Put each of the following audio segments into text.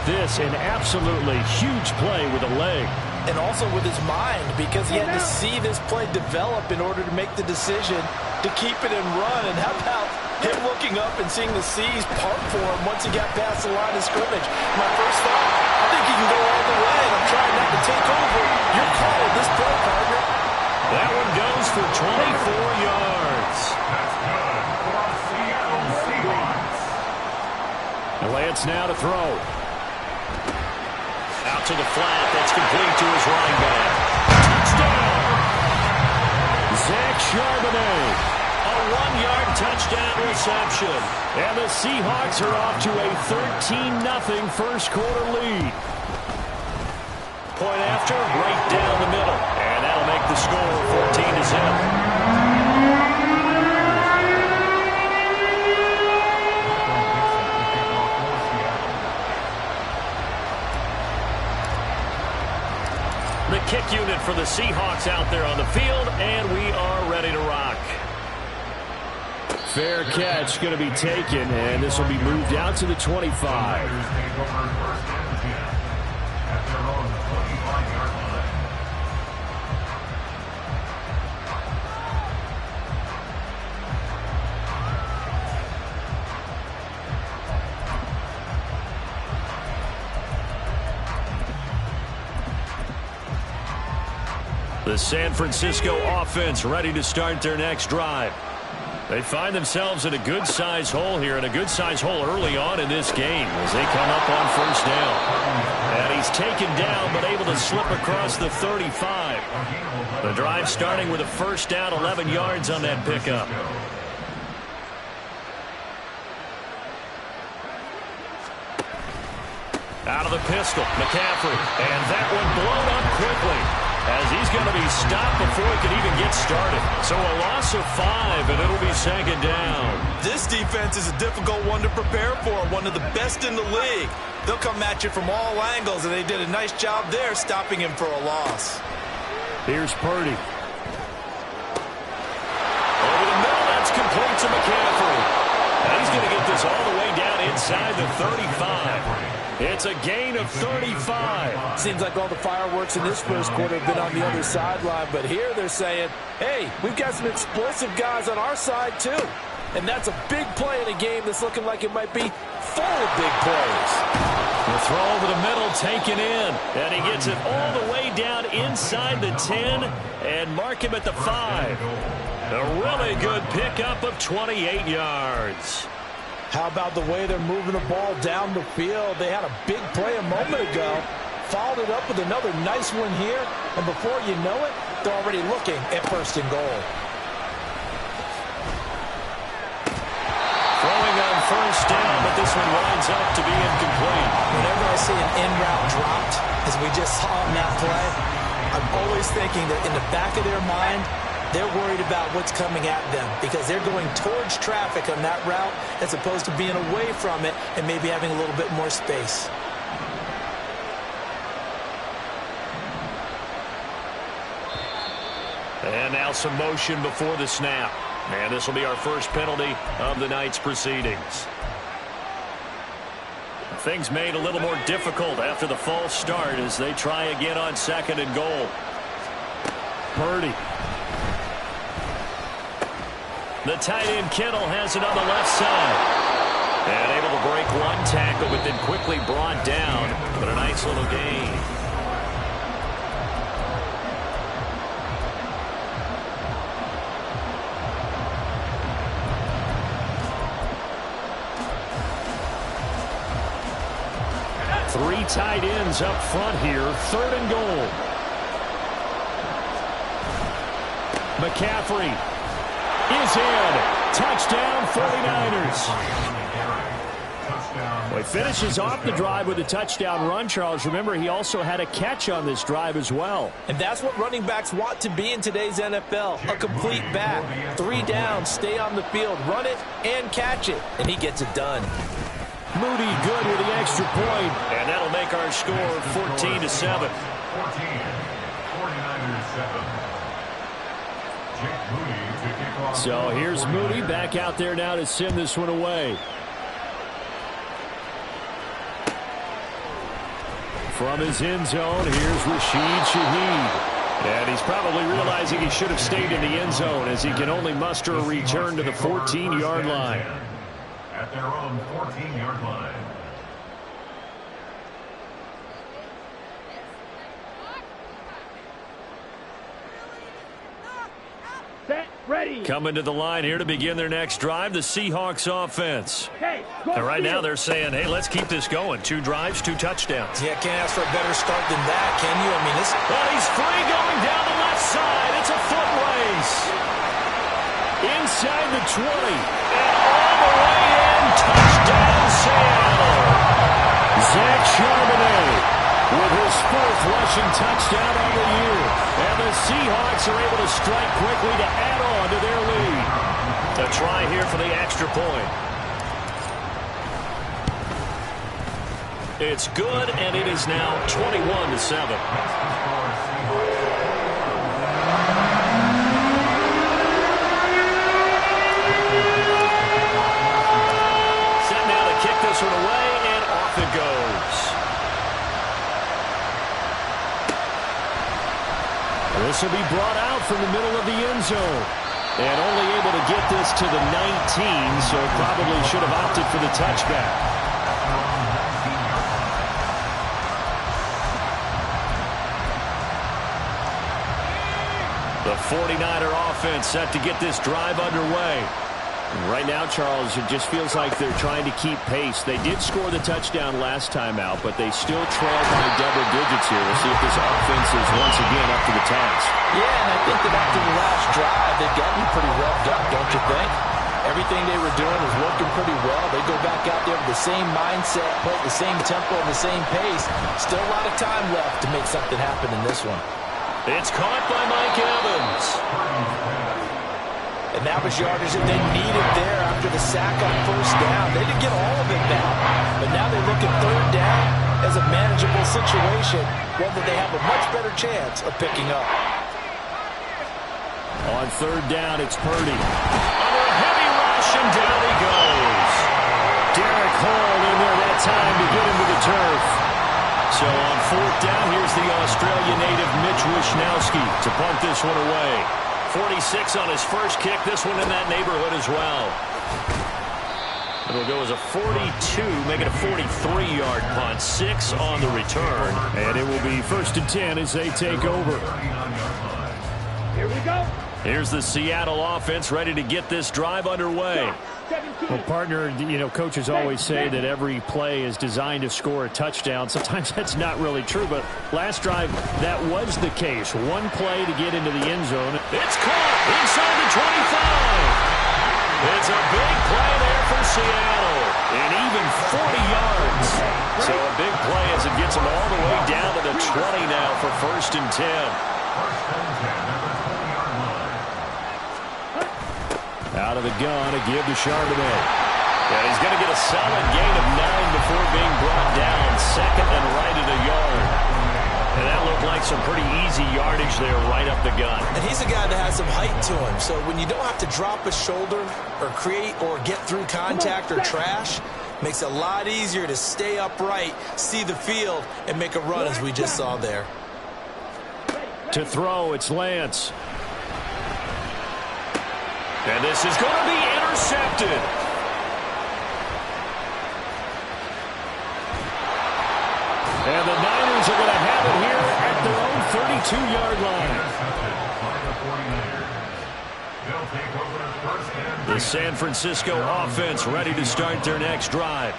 this an absolutely huge play with a leg. And also with his mind, because he had to see this play develop in order to make the decision to keep it and run. And how about him looking up and seeing the seas part for him once he got past the line of scrimmage? My first thought, I think he can go all the way, and I'm trying not to take over. Your call at this play, partner. That one goes for 24 yards. Lance now to throw. Out to the flat. That's complete to his running back. Touchdown! Zach Charbonnet. A 1-yard touchdown reception. And the Seahawks are off to a 13-0 first quarter lead. Point after, right down the middle. And that'll make the score 14-0. The kick unit for the Seahawks out there on the field, and we are ready to rock. Fair catch going to be taken, and this will be moved out to the 25. The San Francisco offense ready to start their next drive. They find themselves in a good-sized hole here, and a good-sized hole early on in this game as they come up on first down. And he's taken down but able to slip across the 35. The drive starting with a first down, 11 yards on that pickup. Out of the pistol, McCaffrey, and that one blown up quickly, as he's going to be stopped before he can even get started. So a loss of 5, and it'll be second down. This defense is a difficult one to prepare for, one of the best in the league. They'll come at you from all angles, and they did a nice job there stopping him for a loss. Here's Purdy. Over the middle, that's complete to McCaffrey. And he's going to get this all the way down inside the 35. It's a gain of 35. Seems like all the fireworks in this first quarter have been on the other sideline, but here they're saying, hey, we've got some explosive guys on our side too. And that's a big play in a game that's looking like it might be full of big plays. The throw over the middle taken in, and he gets it all the way down inside the 10 and mark him at the 5. A really good pickup of 28 yards. How about the way they're moving the ball down the field? They had a big play a moment ago, followed it up with another nice one here, and before you know it, they're already looking at first and goal. Throwing on first down, but this one winds up to be incomplete. Whenever I see an in route dropped, as we just saw in that play, I'm always thinking that in the back of their mind, they're worried about what's coming at them because they're going towards traffic on that route as opposed to being away from it and maybe having a little bit more space. And now some motion before the snap. And this will be our first penalty of the night's proceedings. Things made a little more difficult after the false start as they try again on second and goal. Purdy. The tight end Kittle has it on the left side. And able to break one tackle, but then quickly brought down. But a nice little gain. Three tight ends up front here. Third and goal. McCaffrey is in. Touchdown 49ers. Well, he finishes off the drive with a touchdown run, Charles. Remember, he also had a catch on this drive as well. And that's what running backs want to be in today's NFL, a complete back. 3 downs, stay on the field, run it, and catch it. And he gets it done. Moody good with the extra point, and that'll make our score 14-7. 14, so here's Moody back out there now to send this one away. From his end zone, here's Rashid Shaheed. And he's probably realizing he should have stayed in the end zone as he can only muster a return to the 14-yard line. At their own 14-yard line. Set, ready. Coming to the line here to begin their next drive, the Seahawks offense. Hey, and right now they're saying, hey, let's keep this going. 2 drives, 2 touchdowns. Yeah, can't ask for a better start than that, can you? I mean, this... But he's free going down the left side. It's a foot race. Inside the 20. And all the way in. Touchdown, Seattle. Zach Charbonnet with his 4th rushing touchdown on the year. And the Seahawks are able to strike quickly to add on to their lead. A try here for the extra point. It's good, and it is now 21-7. Set now to kick this one away, and off it goes. This will be brought out from the middle of the end zone. And only able to get this to the 19, so probably should have opted for the touchback. The 49er offense set to get this drive underway. Right now, Charles, it just feels like they're trying to keep pace. They did score the touchdown last time out, but they still trail by double digits here. We'll see if this offense is once again up to the task. Yeah, and I think that after the last drive, they've gotten pretty revved up, don't you think? Everything they were doing was working pretty well. They go back out there with the same mindset, play the same tempo, and the same pace. Still a lot of time left to make something happen in this one. It's caught by Mike Evans. And that was yardage that they needed there after the sack on 1st down. They didn't get all of it now, but now they look at 3rd down as a manageable situation, one that they have a much better chance of picking up. On 3rd down, it's Purdy. Under a heavy rush, and down he goes. Derek Hall in there that time to get him to the turf. So on 4th down, here's the Australian native Mitch Wishnowski to punt this one away. 46 on his first kick. This one in that neighborhood as well. It'll go as a 42, make it a 43-yard punt. 6 on the return. And it will be 1st and 10 as they take over. Here we go. Here's the Seattle offense ready to get this drive underway. Well, partner, you know, coaches always say that every play is designed to score a touchdown. Sometimes that's not really true, but last drive, that was the case. One play to get into the end zone. It's caught inside the 25. It's a big play there for Seattle, and even 40 yards. So a big play as it gets them all the way down to the 20 now for 1st and 10. Out of the gun, a give to Charbonnet. And he's going to get a solid gain of 9 before being brought down. 2nd and right at a yard. And that looked like some pretty easy yardage there right up the gut. And he's a guy that has some height to him. So when you don't have to drop a shoulder or create or get through contact or trash, makes it a lot easier to stay upright, see the field, and make a run as we just saw there. To throw, it's Lance. And this is going to be intercepted. And the Niners are going to have it here at their own 32-yard line. The San Francisco offense ready to start their next drive.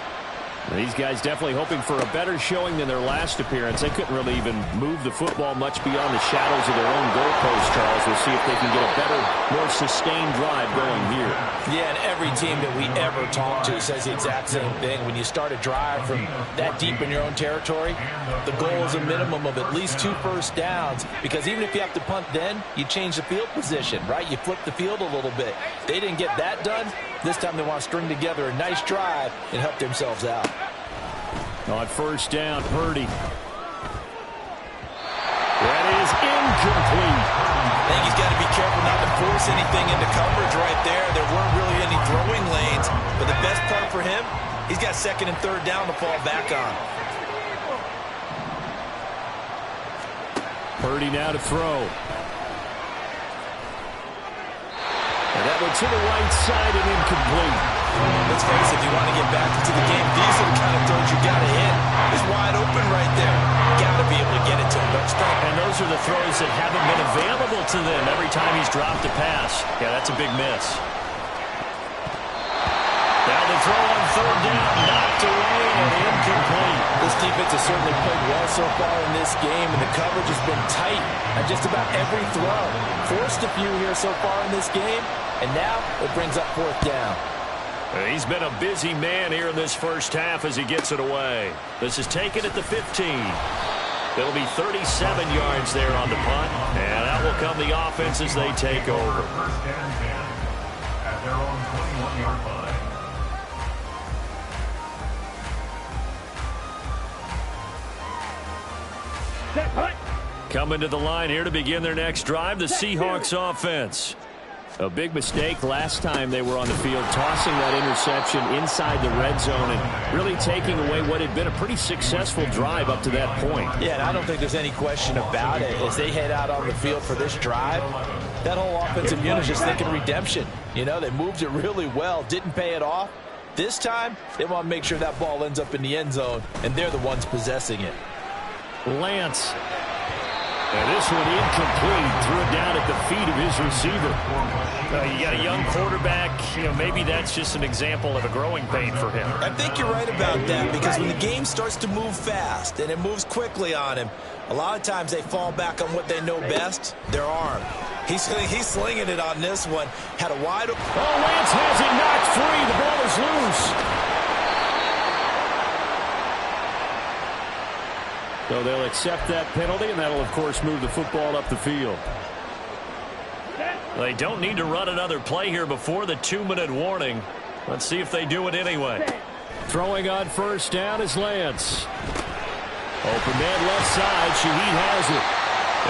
These guys definitely hoping for a better showing than their last appearance. They couldn't really even move the football much beyond the shadows of their own goalpost, Charles. We'll see if they can get a better, more sustained drive going here. Yeah, and every team that we ever talk to says the exact same thing. When you start a drive from that deep in your own territory, the goal is a minimum of at least 2 first downs, because even if you have to punt then, you change the field position, right? You flip the field a little bit. They didn't get that done. This time they want to string together a nice drive and help themselves out. On 1st down, Purdy. That is incomplete. I think he's got to be careful not to force anything into coverage right there. There weren't really any throwing lanes, but the best part for him, he's got 2nd and 3rd down to fall back on. Purdy now to throw. And that one to the right side and incomplete. Let's face it, if you want to get back into the game, these are the kind of throws you got to hit. He's wide open right there. Got to be able to get it to him, don't you think? And those are the throws that haven't been available to them every time he's dropped a pass. Yeah, that's a big miss. Now the throw on third down, knocked away and incomplete. This defense has certainly played well so far in this game, and the coverage has been tight on just about every throw. Forced a few here so far in this game, and now it brings up fourth down. He's been a busy man here in this first half as he gets it away. This is taken at the 15. It'll be 37 yards there on the punt, and that will come the offense as they take over. First and 10 at their own 21-yard line. Set, punt. Coming to the line here to begin their next drive, the Seahawks offense. A big mistake last time they were on the field, tossing that interception inside the red zone and really taking away what had been a pretty successful drive up to that point. Yeah, and I don't think there's any question about it. As they head out on the field for this drive, that whole offensive unit is just thinking redemption. You know, they moved it really well, didn't pay it off. This time, they want to make sure that ball ends up in the end zone, and they're the ones possessing it. Lance. And this one incomplete. Threw it down at the feet of his receiver. You got a young quarterback. You know, maybe that's just an example of a growing pain for him. I think you're right about that, because when the game starts to move fast and it moves quickly on him, a lot of times they fall back on what they know best, their arm. He's slinging it on this one. Had a wide open. Oh, Lance has it knocked free. The ball is loose. So they'll accept that penalty, and that'll, of course, move the football up the field. They don't need to run another play here before the 2-minute warning. Let's see if they do it anyway. Throwing on first down is Lance. Open man left side. Shaheed has it.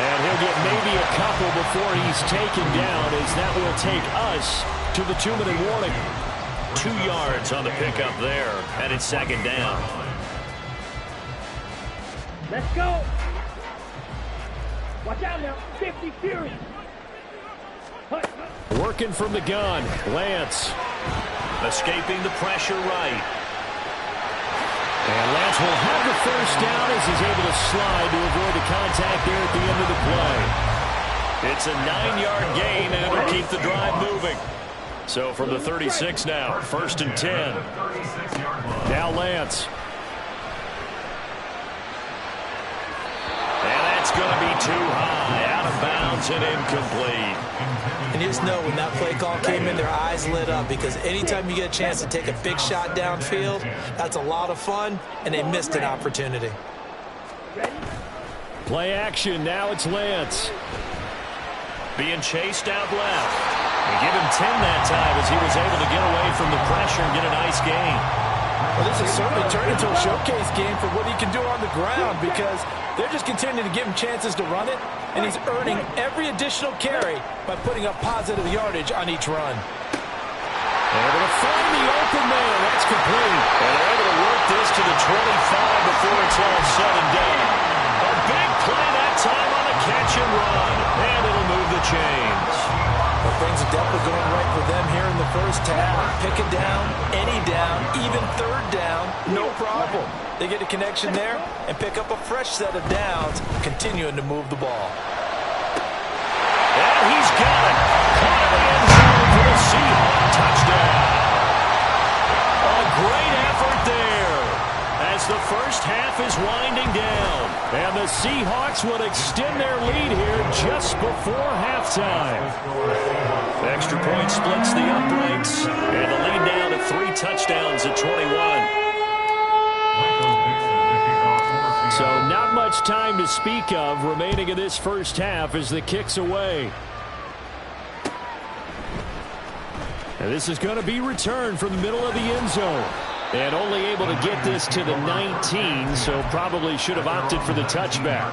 And he'll get maybe a couple before he's taken down, as that will take us to the 2-minute warning. 2 yards on the pickup there, and it's second down. Let's go. Watch out now. 50 Fury. Working from the gun. Lance. Escaping the pressure right. And Lance will have the first down as he's able to slide to avoid the contact there at the end of the play. It's a 9-yard gain, and it'll keep the drive moving. So from the 36 now, first and 10. Now Lance. And that's going to be too high, out of bounds and incomplete. And you just know when that play call came in, their eyes lit up, because anytime you get a chance to take a big shot downfield, that's a lot of fun, and they missed an opportunity. Play action, now it's Lance. Being chased out left. And give him 10 that time as he was able to get away from the pressure and get a nice gain. Well, this has certainly turned into a showcase game for what he can do on the ground, because they're just continuing to give him chances to run it, and he's earning every additional carry by putting up positive yardage on each run. Able to find the open man. That's complete. And they're able to work this to the 25 before it's all said and done. A big play that time on the catch and run. And it'll move the chains. Well, things are definitely going right for them here in the first half. Pick a down, any down, even third down, no problem. They get a connection there and pick up a fresh set of downs, continuing to move the ball. And he's got it. Caught in the end zone for the Seahawks touchdown. A great effort there as the first half is winding down. And the Seahawks will extend their lead here just before halftime. The extra point splits the uprights, and the lead down to 3 touchdowns at 21. So not much time to speak of remaining in this first half as the kick's away. And this is going to be returned from the middle of the end zone. And only able to get this to the 19, so probably should have opted for the touchback.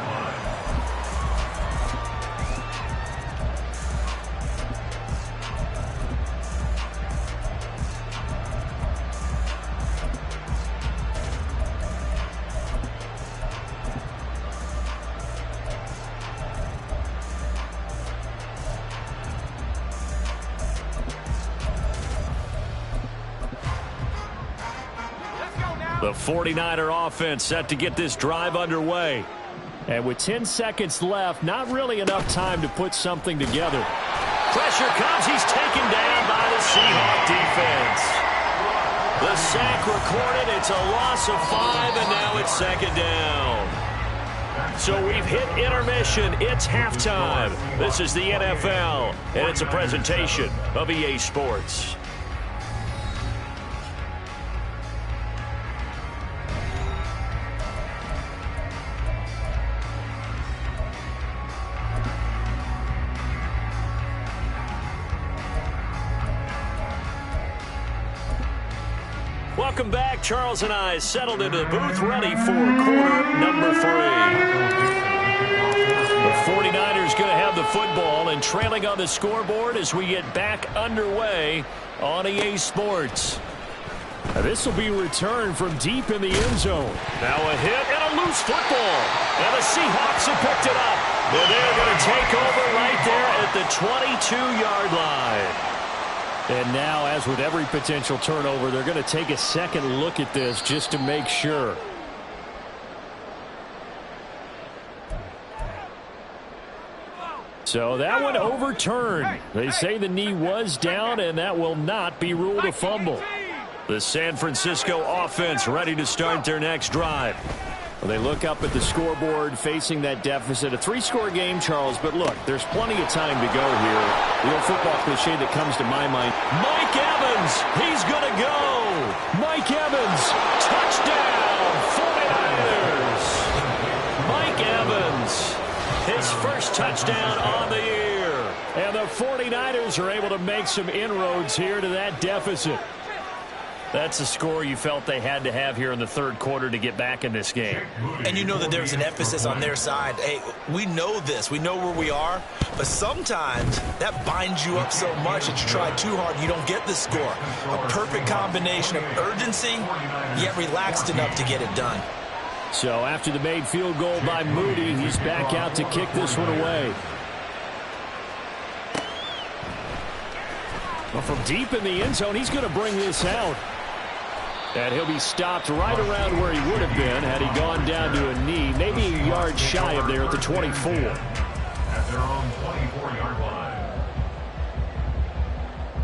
The 49er offense set to get this drive underway. And with 10 seconds left, not really enough time to put something together. Pressure comes. He's taken down by the Seahawks defense. The sack recorded. It's a loss of 5, and now it's second down. So we've hit intermission. It's halftime. This is the NFL, and it's a presentation of EA Sports. Welcome back. Charles and I settled into the booth, ready for quarter number 3. The 49ers going to have the football and trailing on the scoreboard as we get back underway on EA Sports. Now this will be returned from deep in the end zone. Now a hit and a loose football. And the Seahawks have picked it up. And they're going to take over right there at the 22-yard line. And now, as with every potential turnover, they're going to take a second look at this just to make sure. So that one overturned. They say the knee was down, and that will not be ruled a fumble. The San Francisco offense ready to start their next drive. Well, they look up at the scoreboard facing that deficit. A 3-score game, Charles, but look, there's plenty of time to go here. The old football cliche that comes to my mind. Mike Evans, he's going to go. Mike Evans, touchdown, 49ers. Mike Evans, his first touchdown on the year. And the 49ers are able to make some inroads here to that deficit. That's a score you felt they had to have here in the third quarter to get back in this game. And you know that there's an emphasis on their side. Hey, we know this. We know where we are. But sometimes that binds you up so much that you try too hard and you don't get the score. A perfect combination of urgency, yet relaxed enough to get it done. So after the made field goal by Moody, he's back out to kick this one away. Well, from deep in the end zone, he's going to bring this out. And he'll be stopped right around where he would have been had he gone down to a knee, maybe a yard shy of there at the 24. At their own 24-yard line.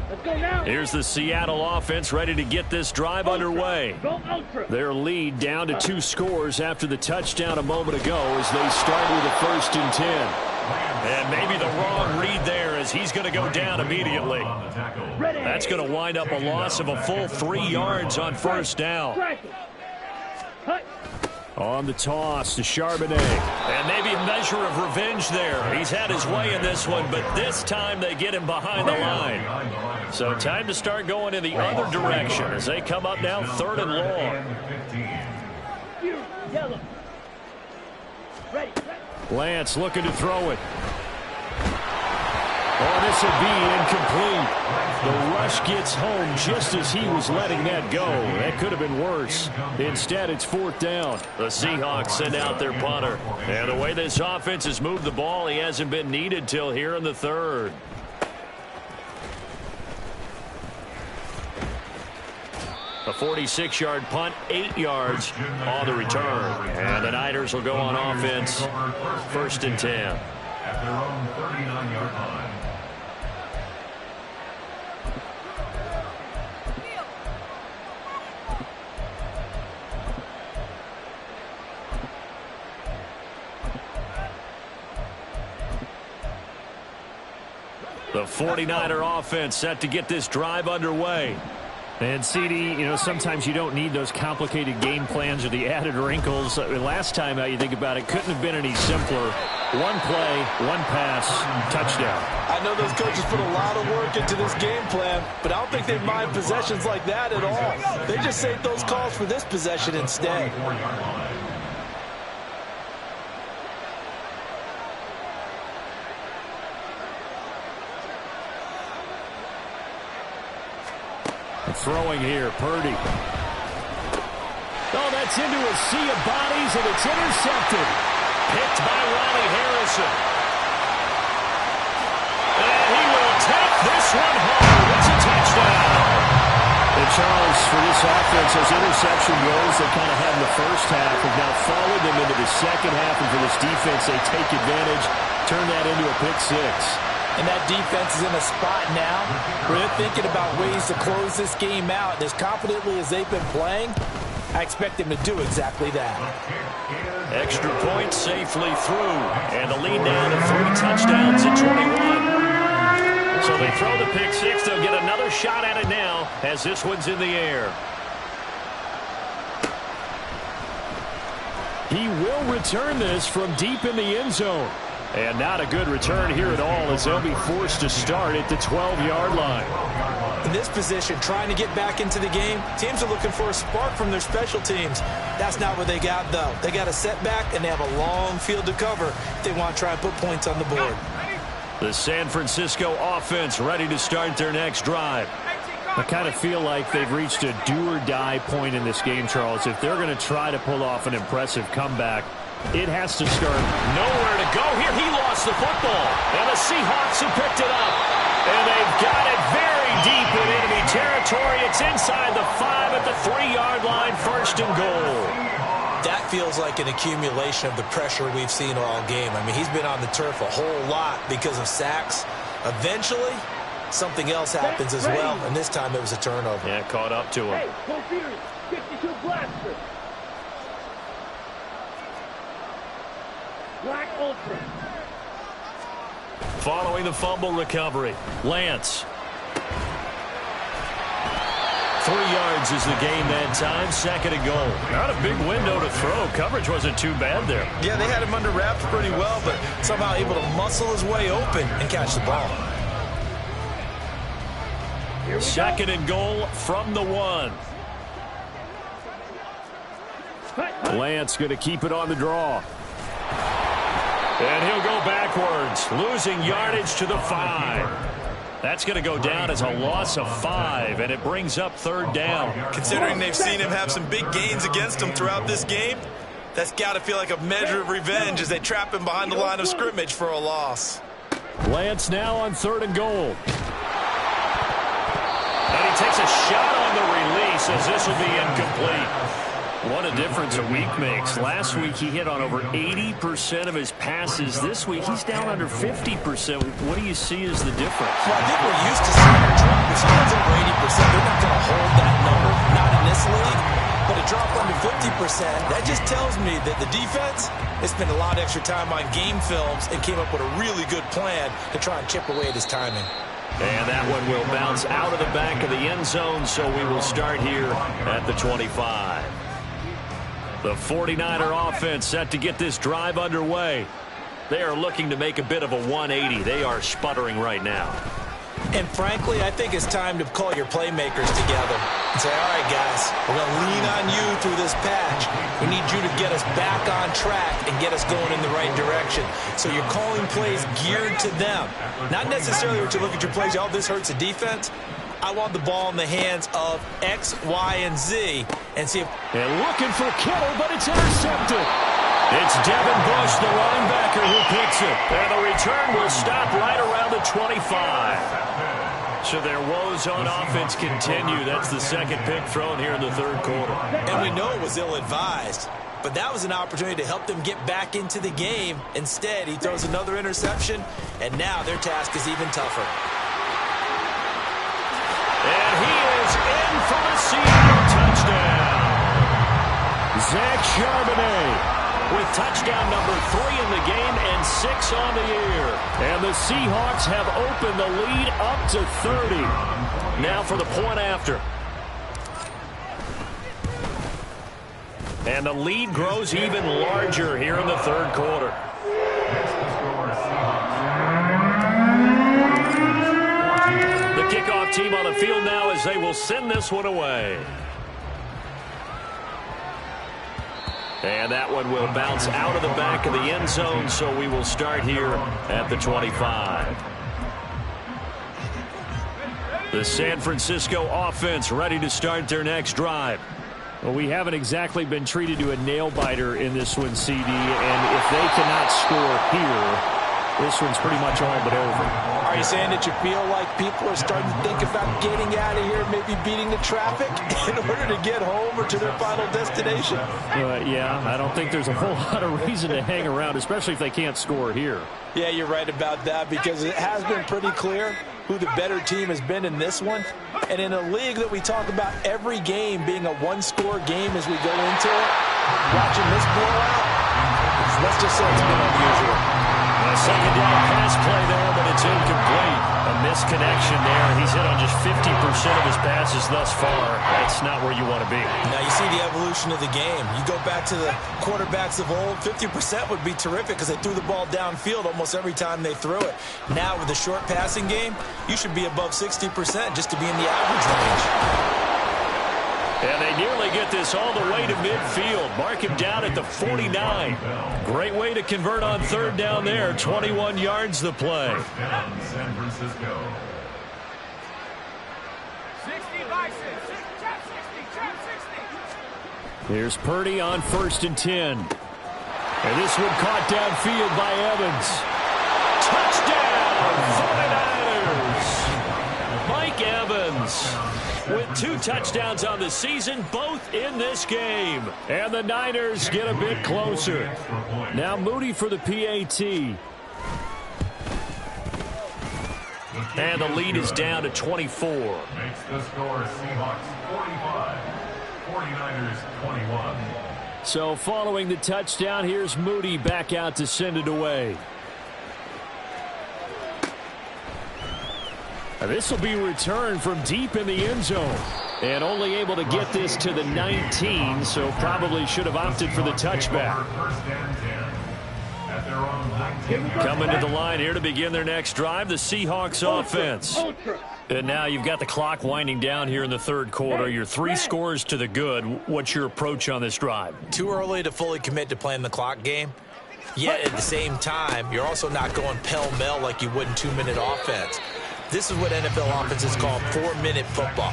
Let's go now. Here's the Seattle offense ready to get this drive underway. Go ultra. Their lead down to 2 scores after the touchdown a moment ago as they start with a 1st and 10. And maybe the wrong read there as he's going to go down immediately. That's going to wind up a loss of a full 3 yards on first down. On the toss to Charbonnet. And maybe a measure of revenge there. He's had his way in this one, but this time they get him behind the line. So time to start going in the other direction as they come up now 3rd and long. Yellow. Ready. Lance looking to throw it. Oh, this will be incomplete. The rush gets home just as he was letting that go. That could have been worse. Instead, it's 4th down. The Seahawks send out their punter. And the way this offense has moved the ball, he hasn't been needed till here in the 3rd. A 46-yard punt, 8 yards on the return. And the Niners will go on offense, 1st and 10. At their own 39-yard line. The 49er offense set to get this drive underway. And, CD, you know, sometimes you don't need those complicated game plans or the added wrinkles. Last time, you think about it, couldn't have been any simpler. One play, one pass, touchdown. I know those coaches put a lot of work into this game plan, but I don't think they mind possessions like that at all. They just saved those calls for this possession instead. Throwing here, Purdy. Oh, that's into a sea of bodies, and it's intercepted. Picked by Ronnie Harrison. And he will take this one home. It's a touchdown. And Charles, for this offense, as interception woes they kind of had in the first half have now followed them into the second half, and for this defense, they take advantage, turn that into a pick six. And that defense is in a spot now where they're thinking about ways to close this game out. And as confidently as they've been playing, I expect them to do exactly that. Extra point safely through. And the lead now to 3 touchdowns at 21. So they throw the pick six. They'll get another shot at it now as this one's in the air. He will return this from deep in the end zone. And not a good return here at all as they'll be forced to start at the 12-yard line. In this position, trying to get back into the game, teams are looking for a spark from their special teams. That's not what they got, though. They got a setback, and they have a long field to cover if they want to try and put points on the board. The San Francisco offense ready to start their next drive. I kind of feel like they've reached a do-or-die point in this game, Charles. If they're going to try to pull off an impressive comeback, it has to start. Nowhere to go here. He lost the football. And the Seahawks have picked it up. And they've got it very deep in enemy territory. It's inside the 5 at the 3-yard line. 1st and goal. That feels like an accumulation of the pressure we've seen all game. I mean, he's been on the turf a whole lot because of sacks. Eventually, something else happens as well. And this time it was a turnover. Yeah, caught up to him. Hey, full series, 52 blaster. Black Ultra. Following the fumble recovery, Lance. 3 yards is the gain that time. 2nd and goal. Not a big window to throw. Coverage wasn't too bad there. Yeah, they had him under wraps pretty well, but somehow able to muscle his way open and catch the ball. 2nd and goal from the 1. Lance going to keep it on the draw. And he'll go backwards, losing yardage to the 5. That's going to go down as a loss of 5, and it brings up 3rd down. Considering they've seen him have some big gains against him throughout this game, that's got to feel like a measure of revenge as they trap him behind the line of scrimmage for a loss. Lance now on 3rd and goal. And he takes a shot on the release as this will be incomplete. What a difference a week makes. Last week he hit on over 80% of his passes. This week he's down under 50%. What do you see as the difference? Well, I think we're used to seeing a drop. If someone's over 80%, they're not going to hold that number. Not in this league. But a drop under 50%, that just tells me that the defense has spent a lot of extra time on game films and came up with a really good plan to try and chip away at his timing. And that one will bounce out of the back of the end zone, so we will start here at the 25. The 49er offense set to get this drive underway. They are looking to make a bit of a 180. They are sputtering right now. And frankly, I think it's time to call your playmakers together and say, all right, guys, we're going to lean on you through this patch. We need you to get us back on track and get us going in the right direction. So you're calling plays geared to them. Not necessarily what you look at your plays, oh, this hurts the defense. I want the ball in the hands of X, Y, and Z and see if... And looking for Kittle, but it's intercepted. It's Devin Bush, the linebacker, who picks it. And the return will stop right around the 25. So their woes on offense continue. That's the 2nd pick thrown here in the 3rd quarter. And we know it was ill-advised. But that was an opportunity to help them get back into the game. Instead, he throws another interception, and now their task is even tougher. And he is in for the Seahawks touchdown. Zach Charbonnet with touchdown number 3 in the game and 6 on the year. And the Seahawks have opened the lead up to 30. Now for the point after. And the lead grows even larger here in the 3rd quarter. The kickoff team on the field now as they will send this one away. And that one will bounce out of the back of the end zone, so we will start here at the 25. The San Francisco offense ready to start their next drive. Well, we haven't exactly been treated to a nail-biter in this one, CD, and if they cannot score here, this one's pretty much all but over. Are you saying that you feel like people are starting to think about getting out of here, maybe beating the traffic in order to get home or to their final destination? Yeah, I don't think there's a whole lot of reason to hang around, especially if they can't score here. Yeah, you're right about that, because it has been pretty clear who the better team has been in this one. And in a league that we talk about every game being a one-score game as we go into it, watching this blowout, let's just say it's been unusual. A second down pass play there, but it's incomplete. A misconnection there. He's hit on just 50% of his passes thus far. That's not where you want to be. Now you see the evolution of the game. You go back to the quarterbacks of old, 50% would be terrific because they threw the ball downfield almost every time they threw it. Now with the short passing game, you should be above 60% just to be in the average range. And they nearly get this all the way to midfield. Mark him down at the 49. Great way to convert on third down there. 21 yards the play. First down, San Francisco. 60 by 6. Trap 60. Here's Purdy on 1st and 10. And this one caught downfield by Evans. Touchdown, 49ers! Mike Evans with 2 touchdowns on the season, both in this game. And the Niners get a bit closer. Now Moody for the PAT. And the lead is down to 24. Makes the score Seahawks 45, 49ers 21. So following the touchdown, here's Moody back out to send it away. This will be returned from deep in the end zone. And only able to get this to the 19, so probably should have opted for the touchback. First and 10 at their own 19. Coming to the line here to begin their next drive, the Seahawks offense. And now you've got the clock winding down here in the third quarter. You're 3 scores to the good. What's your approach on this drive? Too early to fully commit to playing the clock game. Yet at the same time, you're also not going pell-mell like you would in 2-minute offense. This is what NFL offenses call 4-minute football.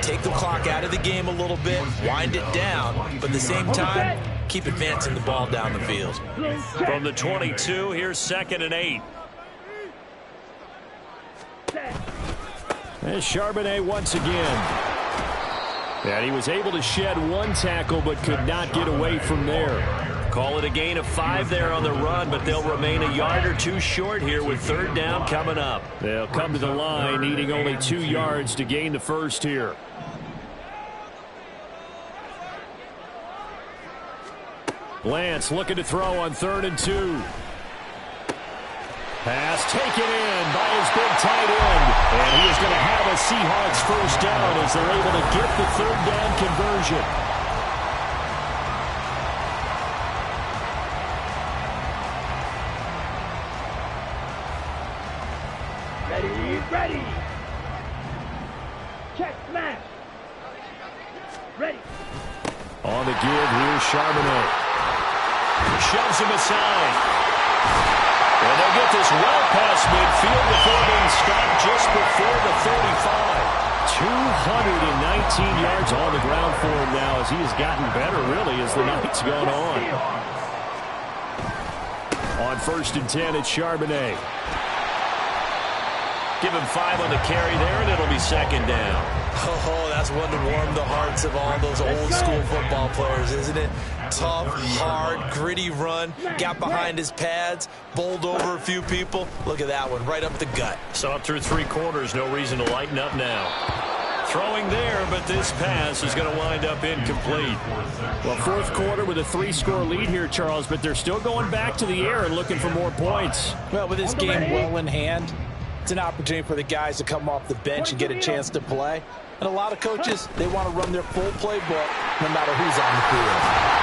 Take the clock out of the game a little bit, wind it down, but at the same time, keep advancing the ball down the field. From the 22, here's 2nd and 8. There's Charbonnet once again. And he was able to shed 1 tackle but could not get away from there. Call it a gain of 5 there on the run, but they'll remain a yard or 2 short here with third down coming up. They'll come to the line needing only 2 yards to gain the first here. Lance looking to throw on 3rd and 2. Pass taken in by his big tight end. And he is going to have a Seahawks first down as they're able to get the third down conversion. Ready. Check smash. Ready. On the give, here's Charbonnet. Shoves him aside. And they'll get this well past midfield before being stopped just before the 35. 219 yards on the ground for him now as he has gotten better, really, as the night's gone on. On 1st and 10, it's Charbonnet. Give him 5 on the carry there, and it'll be 2nd down. Oh, that's one to warm the hearts of all those old-school football players, isn't it? Tough, hard, gritty run, got behind his pads, bowled over a few people. Look at that one, right up the gut. Saw it through 3 quarters, no reason to lighten up now. Throwing there, but this pass is going to wind up incomplete. Well, 4th quarter with a 3-score lead here, Charles, but they're still going back to the air and looking for more points. Well, with this game well in hand, it's an opportunity for the guys to come off the bench and get a chance to play. And a lot of coaches, they want to run their full playbook no matter who's on the field.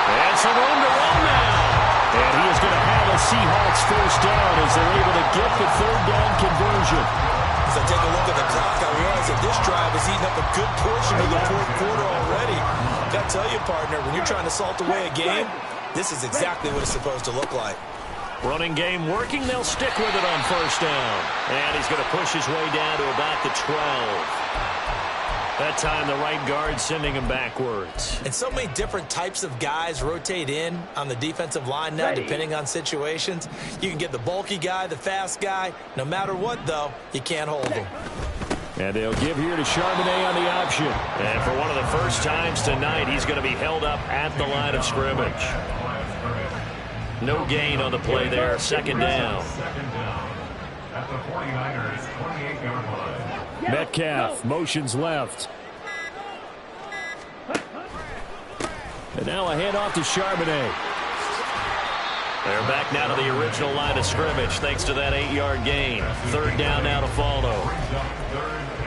And some room to run now. And he is going to have a Seahawks first down as they're able to get the third down conversion. As I take a look at the clock, I realize that this drive is eating up a good portion of the 4th quarter already. Got to tell you, partner, when you're trying to salt away a game, this is exactly what it's supposed to look like. Running game working. They'll stick with it on 1st down. And he's going to push his way down to about the 12. That time the right guard sending him backwards. And so many different types of guys rotate in on the defensive line now, depending on situations. You can get the bulky guy, the fast guy. No matter what, though, you can't hold them. And they'll give here to Charbonnet on the option. And for one of the first times tonight, he's going to be held up at the line of scrimmage. No gain on the play there. Second down. At the 49ers, 28-yard line. Metcalf motions left. And now a handoff to Charbonnet. They're back now to the original line of scrimmage thanks to that 8-yard gain. Third down now to follow.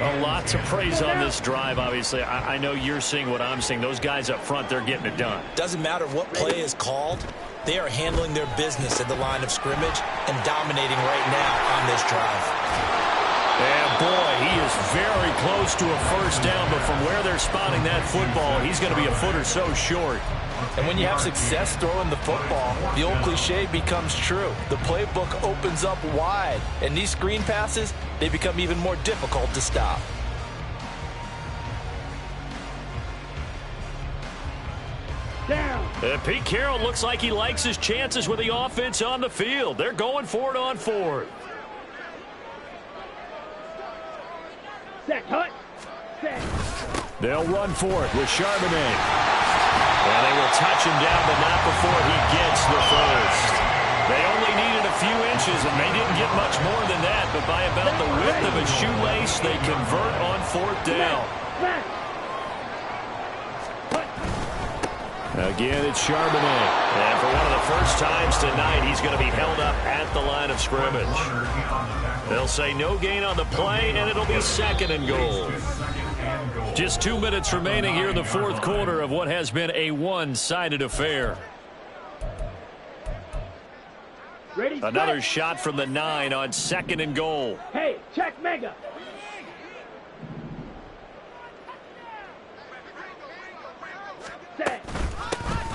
A lot to praise on this drive, obviously. I know you're seeing what I'm seeing. Those guys up front, they're getting it done. Doesn't matter what play is called. They are handling their business at the line of scrimmage and dominating right now on this drive. And boy, he is very close to a first down, but from where they're spotting that football, he's going to be a foot or so short. And when you have success throwing the football, the old cliche becomes true. The playbook opens up wide, and these screen passes, they become even more difficult to stop. Down. Pete Carroll looks like he likes his chances with the offense on the field. They're going for it on fourth. Set, cut. Set. They'll run for it with Charbonnet. And they will touch him down, but not before he gets the first. They only needed a few inches, and they didn't get much more than that. But by about the width of a shoelace, they convert on fourth down. Again, it's Charbonnet. And for one of the first times tonight, he's going to be held up at the line of scrimmage. They'll say no gain on the play, and it'll be second and goal. Just 2 minutes remaining here in the fourth quarter of what has been a one-sided affair. Ready, Another set. shot from the 9 on second and goal. Hey, check mega. Set.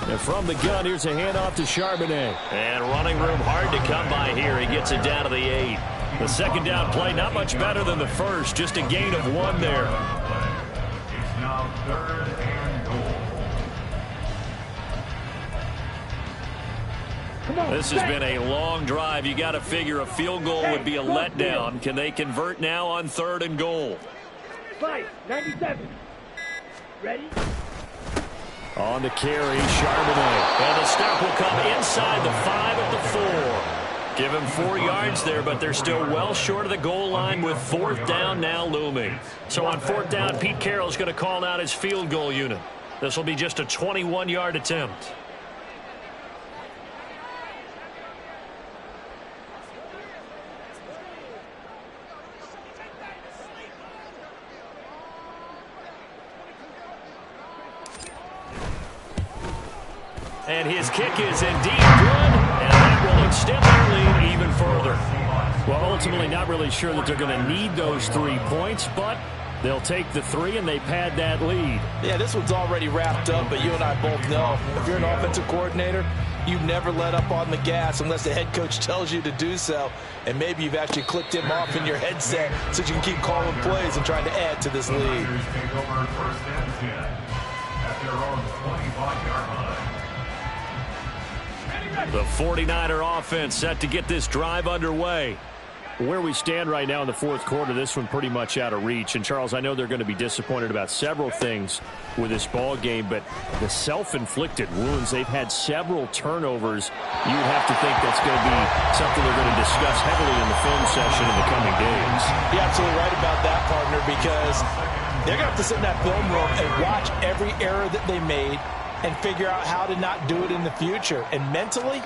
And from the gun, here's a handoff to Charbonnet. And running room hard to come by here. He gets it down to the 8. The second down play not much better than the first. Just a gain of 1 there. It's now third and goal. Come on. This has set. been a long drive. You got to figure a field goal would be a letdown. Can they convert now on third and goal? Fight. 97. Ready? On the carry, Charbonnet. And the step will come inside the 5 at the 4. Give him 4 yards there, but they're still well short of the goal line with fourth down now looming. So on fourth down, Pete Carroll's going to call out his field goal unit. This will be just a 21-yard attempt. And his kick is indeed good, and that will extend their lead even further. Well, ultimately not really sure that they're going to need those 3 points, but they'll take the 3 and they pad that lead. Yeah, this one's already wrapped up, but you and I both know if you're an offensive coordinator, you never let up on the gas unless the head coach tells you to do so. And maybe you've actually clicked him off in your headset so you can keep calling plays and trying to add to this lead. Take over first and 10 at their own 25-yard line. The 49er offense set to get this drive underway. Where we stand right now in the fourth quarter, this one pretty much out of reach. And, Charles, I know they're going to be disappointed about several things with this ball game, but the self-inflicted wounds, they've had several turnovers. You would have to think that's going to be something they're going to discuss heavily in the film session in the coming days. You're absolutely right about that, partner, because they're going to have to sit in that film room and watch every error that they made and figure out how to not do it in the future. And mentally,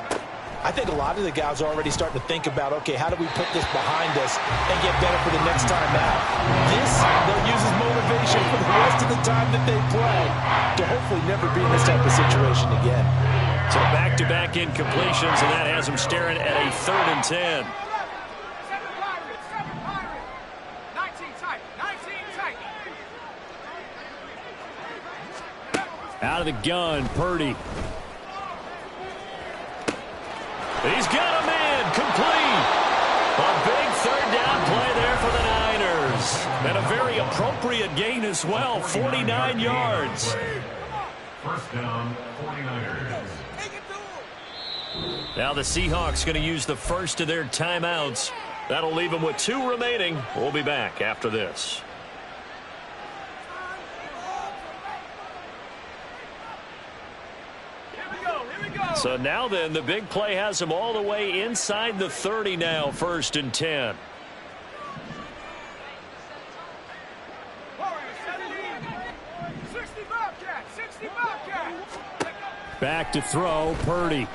I think a lot of the guys are already starting to think about, okay, how do we put this behind us and get better for the next time out? This, they'll use as motivation for the rest of the time that they play to hopefully never be in this type of situation again. So back-to-back incompletions, and that has them staring at a 3rd and 10. Out of the gun, Purdy. He's got him in, complete. A big 3rd down play there for the Niners. And a very appropriate appropriate gain as well, 49 yards. First down, 49ers. Now the Seahawks going to use the first of their timeouts. That'll leave them with 2 remaining. We'll be back after this. So now then, the big play has them all the way inside the 30 now, 1st and 10. Back to throw, Purdy.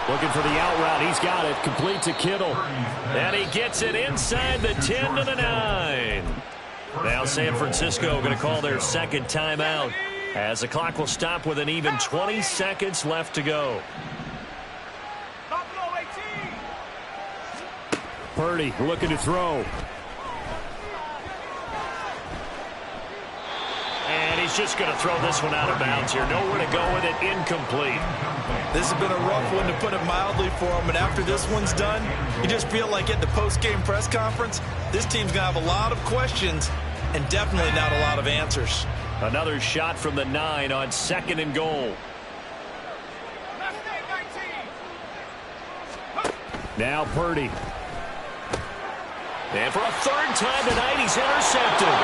Looking for the out route. He's got it. Complete to Kittle. And he gets it inside the 10 to the 9. Now San Francisco going to call their second timeout, as the clock will stop with an even 20 seconds left to go. Purdy looking to throw. And he's just going to throw this one out of bounds here. Nowhere to go with it. Incomplete. This has been a rough one, to put it mildly, for him. And after this one's done, you just feel like at the post-game press conference, this team's going to have a lot of questions and definitely not a lot of answers. Another shot from the 9 on 2nd and goal. Now Purdy. And for a 3rd time tonight, he's intercepted.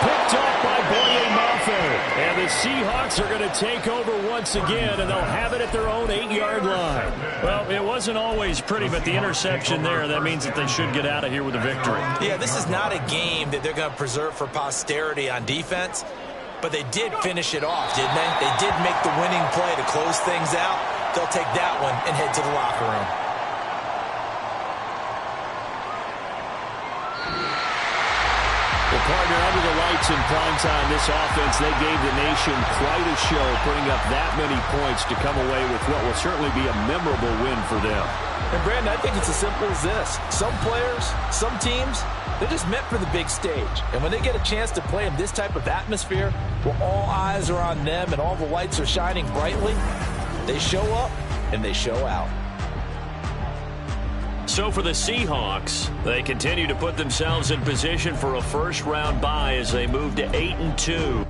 Picked up by Boye Mafe. And the Seahawks are going to take over once again, and they'll have it at their own 8-yard line. Well, it wasn't always pretty, but the interception there, that means that they should get out of here with a victory. Yeah, this is not a game that they're going to preserve for posterity on defense, but they did finish it off, didn't they? They did make the winning play to close things out. They'll take that one and head to the locker room. Well, partner, under the lights in primetime, this offense, they gave the nation quite a show, putting up that many points to come away with what will certainly be a memorable win for them. And, Brandon, I think it's as simple as this. Some players, some teams, they're just meant for the big stage. And when they get a chance to play in this type of atmosphere, where all eyes are on them and all the lights are shining brightly, they show up and they show out. So for the Seahawks, they continue to put themselves in position for a first-round bye as they move to 8-2.